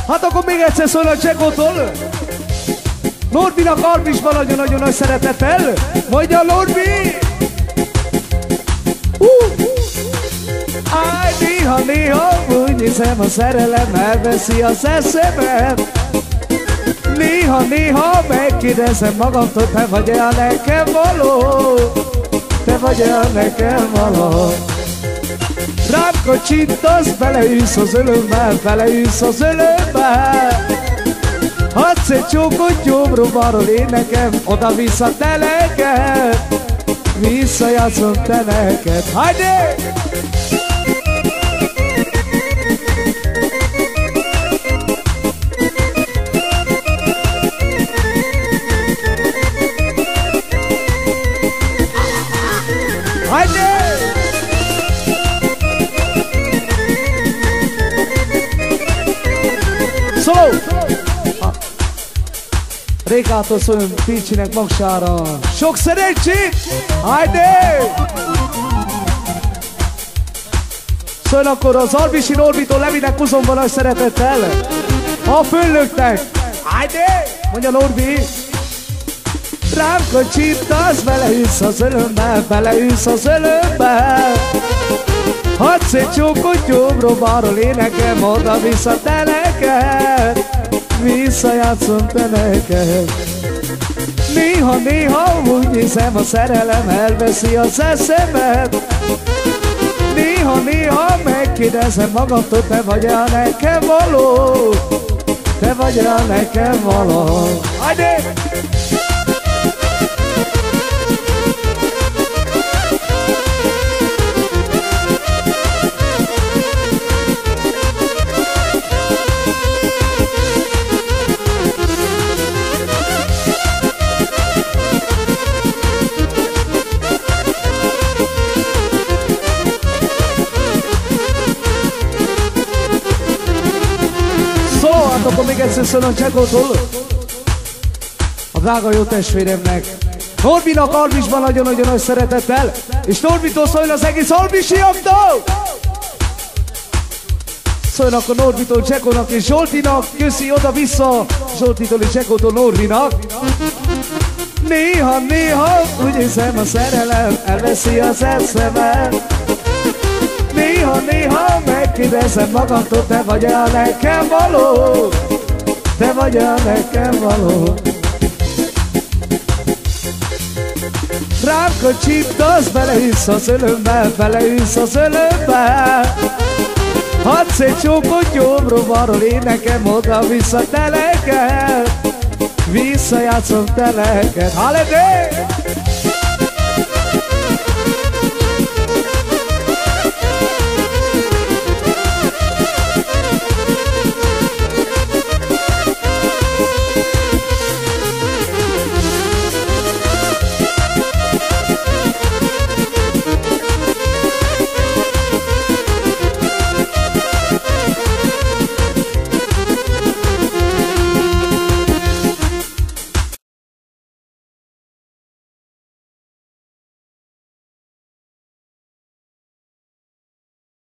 Hát akkor még egyszer szól a Csekótól. Norbinak Arbisban nagyon-nagyon nagy szeretettel. Mondja Norbi! Áj, néha úgy hiszem, a szerelem elveszi az eszemet. Néha megkérdezem magamtól, te vagy-e a nekem való? Te vagy-e a nekem való? Rám kocsintasz, beleülsz az ölömbe, beleülsz az ölömbe. Adsz egy csókot gyomrom, én nekem, oda-vissza te neked. Visszajátszom te neked. Hajde! Szóló! Rékától szóljon Pincsinek Magsára. Sok szerencsét! Hajde! Szóljon akkor az Arbisi Norbitól Levinek Uzomban nagy szeretettel. A föllöknek! Hajde! Mondja Norbi! Rám kocsintasz, beleülsz az ölömbe, beleülsz az ölömbe. Adsz egy csókot gyomrom, én nekem, oda-vissza te neked. Visszajátszom te neked. Néha úgy hiszem, a szerelem elveszi az eszemet. Néha megkérdezem magamtól, te vagy-e a nekem való? Te vagy-e a nekem való? Hajde! Akkor még egyszer szólom Csekótól a drága jó testvéremnek, Norbinak Arbisban nagyon-nagyon nagy szeretettel, és Norbitól szóljon az egész arbisiaktól. Szóljon akkor Norbitól Csekónak és Zsoltinak, köszi oda-vissza Zsoltitól és Csekótól Norbinak. Néha úgy hiszem, a szerelem elveszi az eszemet. Néha megkérdezem magamtól, te vagy-e a nekem való? Te vagy-e a nekem való? Rám kocsintasz, beleülsz az ölömbe, beleülsz az ölömbe. Adsz egy csókot gyomrom, én nekem, oda-vissza te neked. Visszajátszom te neked. Hallelujah!